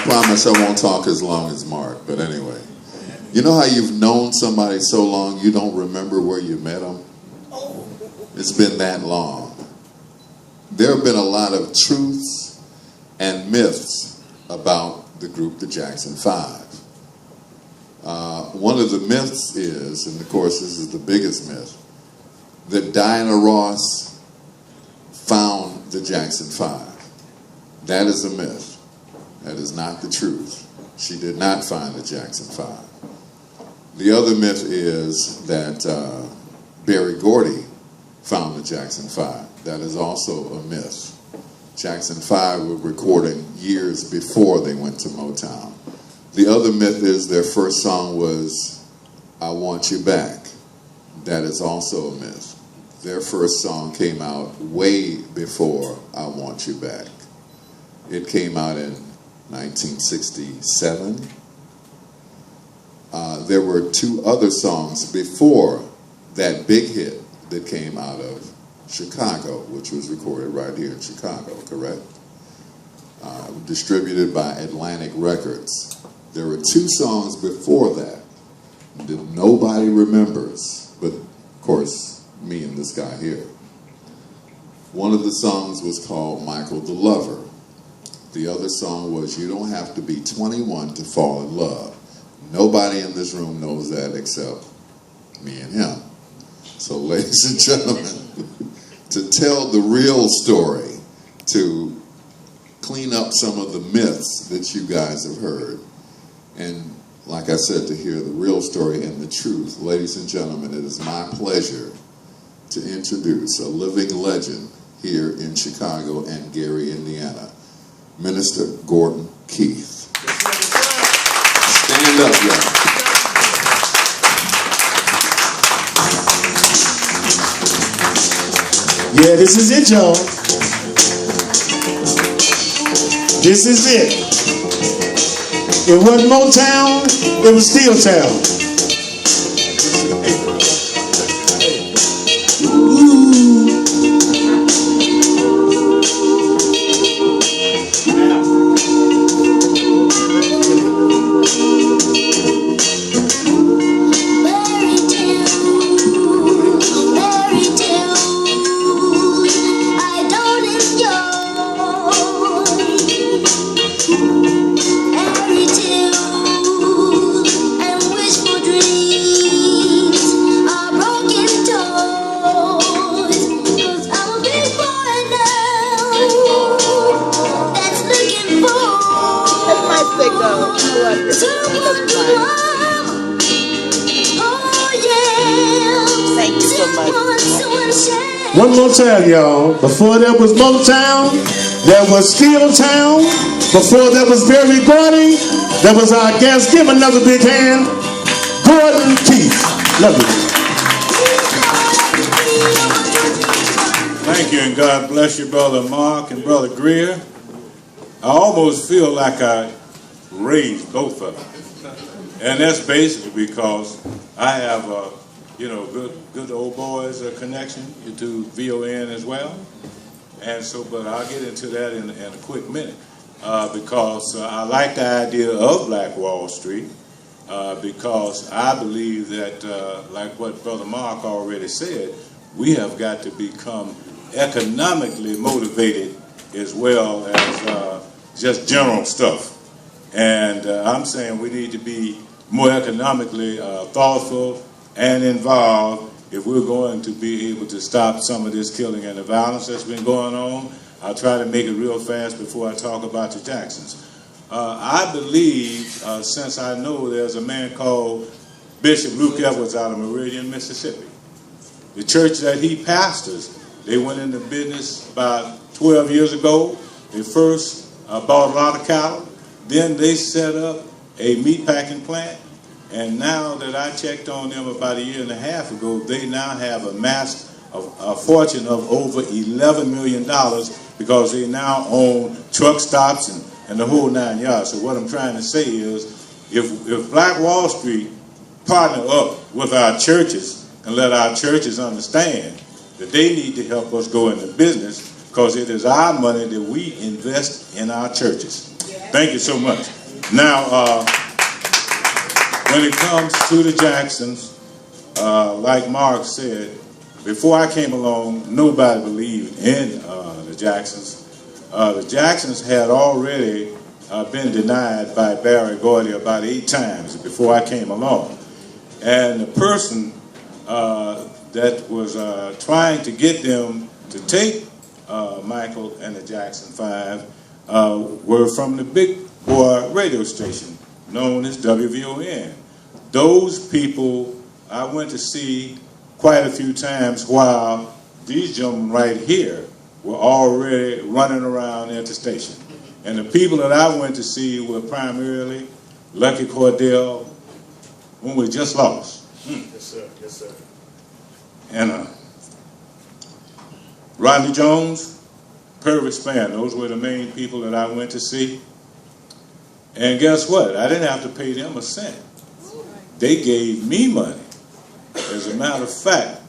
promise I won't talk as long as Mark, but anyway. You know how you've known somebody so long you don't remember where you met them? It's been that long. There have been a lot of truths and myths about the group, the Jackson 5. One of the myths is, and of course this is the biggest myth, that Diana Ross found the Jackson 5. That is a myth. That is not the truth. She did not find the Jackson 5. The other myth is that Berry Gordy found the Jackson 5. That is also a myth. Jackson 5 were recording years before they went to Motown. The other myth is their first song was I Want You Back. That is also a myth. Their first song came out way before I Want You Back. It came out in 1967. There were two other songs before that big hit that came out of Chicago, which was recorded right here in Chicago, correct? Distributed by Atlantic Records. There were two songs before that that nobody remembers, but of course, me and this guy here. One of the songs was called Michael the Lover. The other song was You Don't Have to Be 21 to Fall in Love. Nobody in this room knows that except me and him. So ladies and gentlemen, to tell the real story, to clean up some of the myths that you guys have heard, and like I said, to hear the real story and the truth, ladies and gentlemen, it is my pleasure to introduce a living legend here in Chicago and Gary, Indiana, Minister Gordon Keith. Stand up, y'all. Yeah, this is it, y'all. This is it. It wasn't Motown, it was Steel Town. One more time, y'all. Before there was Motown, there was Steel Town. Before there was Berry Gordy, there was our guest. Give him another big hand. Gordon Keith. Love you. Thank you, and God bless you, Brother Mark and Brother Greer. I almost feel like I raised both of them. And that's basically because I have good old boys connection to VON as well. And so, but I'll get into that in a quick minute because I like the idea of Black Wall Street because I believe that, like what Brother Mark already said, we have got to become economically motivated as well as just general stuff. And I'm saying we need to be more economically thoughtful and involved if we're going to be able to stop some of this killing and the violence that's been going on. I'll try to make it real fast before I talk about the Jacksons. I believe, since I know there's a man called Bishop Luke Edwards out of Meridian, Mississippi. The church that he pastors, they went into business about 12 years ago. They first bought a lot of cattle. Then they set up a meat packing plant. And now that I checked on them about a year and a half ago, they now have amassed a fortune of over $11 million because they now own truck stops and the whole 9 yards. So what I'm trying to say is, if Black Wall Street partner up with our churches and let our churches understand that they need to help us go into business because it is our money that we invest in our churches. Thank you so much. Now, when it comes to the Jacksons, like Mark said, before I came along, nobody believed in the Jacksons. The Jacksons had already been denied by Barry Gordy about 8 times before I came along. And the person that was trying to get them to take Michael and the Jackson 5 were from the big boy radio station known as WVON. Those people I went to see quite a few times while these gentlemen right here were already running around at the station. And the people that I went to see were primarily Lucky Cordell, whom we just lost. Yes, sir. Yes, sir. And Rodney Jones, Perry Span. Those were the main people that I went to see. And guess what? I didn't have to pay them a cent. They gave me money. As a matter of fact,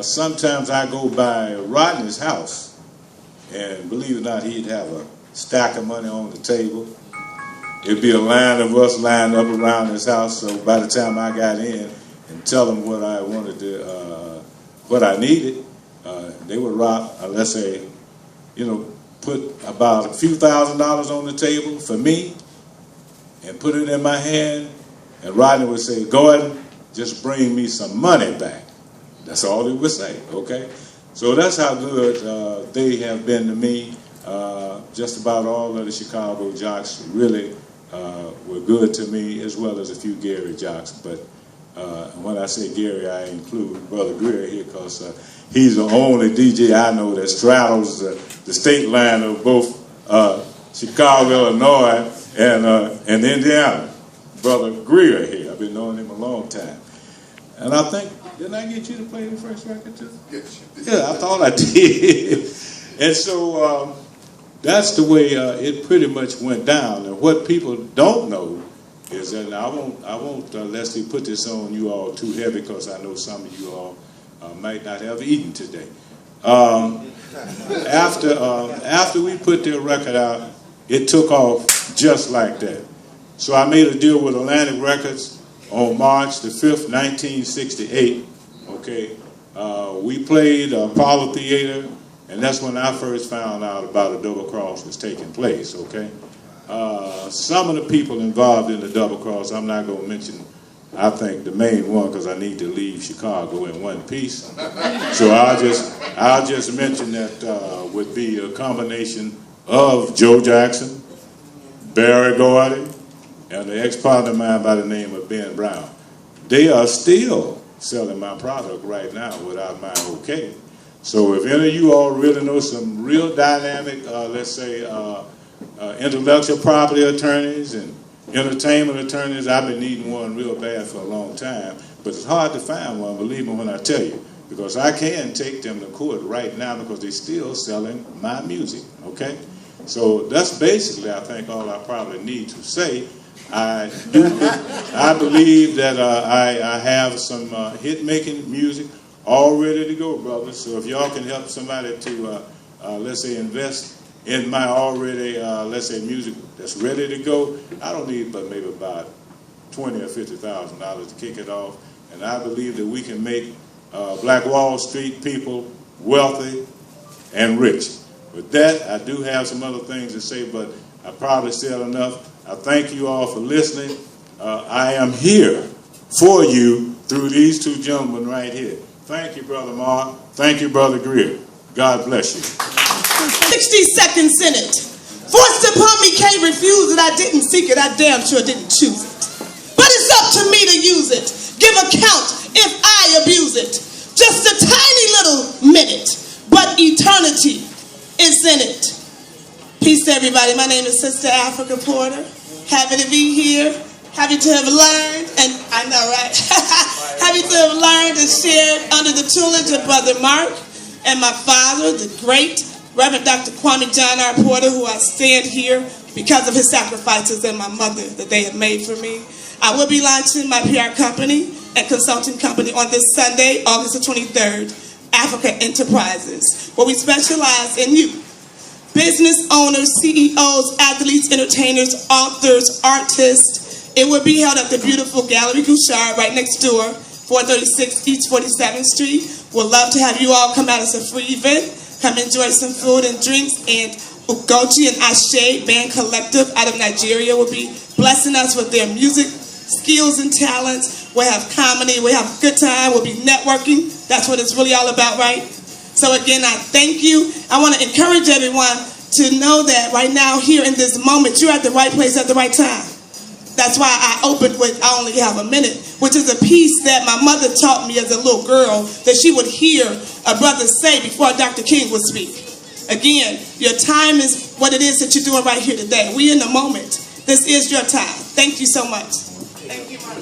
sometimes I go by Rodney's house, and believe it or not, he'd have a stack of money on the table. It'd be a line of us lined up around his house, so by the time I got in and tell them what I wanted to, what I needed, they would rock, let's say, put about a few $1,000s on the table for me and put it in my hand, and Rodney would say, Gordon, just bring me some money back. That's all he would say, okay? So that's how good they have been to me. Just about all of the Chicago jocks really were good to me, as well as a few Gary jocks. But when I say Gary, I include Brother Greer here, because he's the only DJ I know that straddles the state line of both Chicago, Illinois, and Indiana. Brother Greer here. I've been knowing him a long time. And I think, didn't I get you to play the first record too? Yes, you did. Yeah, I thought I did. And so that's the way it pretty much went down. And what people don't know is that, and I won't Leslie, put this on you all too heavy, because I know some of you all might not have eaten today. After we put their record out, it took off just like that. So I made a deal with Atlantic Records on March the 5th, 1968. Okay, we played Apollo Theater, and that's when I first found out about a double cross was taking place. Okay, some of the people involved in the double cross, I'm not going to mention. I think the main one, because I need to leave Chicago in one piece. So I'll just mention that would be a combination of Joe Jackson, Barry Gordy, and the ex-partner of mine by the name of Ben Brown. They are still selling my product right now without my okay. So if any of you all really know some real dynamic, let's say, intellectual property attorneys and entertainment attorneys, I've been needing one real bad for a long time. But it's hard to find one, believe me when I tell you, because I can take them to court right now because they're still selling my music, okay? So that's basically, I think, all I probably need to say. I believe that I have some hit-making music all ready to go, brothers. So if y'all can help somebody to, let's say, invest in my already, let's say, music that's ready to go, I don't need but maybe about $20,000 or $50,000 to kick it off. And I believe that we can make Black Wall Street people wealthy and rich. With that, I do have some other things to say, but I probably said enough. I thank you all for listening. I am here for you through these two gentlemen right here. Thank you, Brother Mark. Thank you, Brother Greer. God bless you. 62nd Senate. Forced upon me, can't refuse it. I didn't seek it. I damn sure didn't choose it. But it's up to me to use it. Give account if I abuse it. Just a tiny little minute, but eternity is in it. Peace to everybody. My name is Sister Africa Porter. Happy to be here. Happy to have learned, and I know, right? Happy to have learned and shared under the tutelage of Brother Mark and my father, the great Reverend Dr. Kwame John R. Porter, who I stand here because of his sacrifices, and my mother that they have made for me. I will be launching my PR company and consulting company on this Sunday, August the 23rd, Africa Enterprises, where we specialize in youth, business owners, CEOs, athletes, entertainers, authors, artists. It will be held at the beautiful Gallery Gouchard right next door, 436 East 47th Street. We'd love to have you all come out as a free event. Come enjoy some food and drinks. And Ugochi and Ashe Band Collective out of Nigeria will be blessing us with their music skills and talents. We'll have comedy. We'll have a good time. We'll be networking. That's what it's really all about, right? So again, I thank you. I want to encourage everyone to know that right now, here in this moment, you're at the right place at the right time. That's why I opened with I Only Have a Minute, which is a piece that my mother taught me as a little girl that she would hear a brother say before Dr. King would speak. Again, your time is what it is that you're doing right here today. We're in the moment. This is your time. Thank you so much.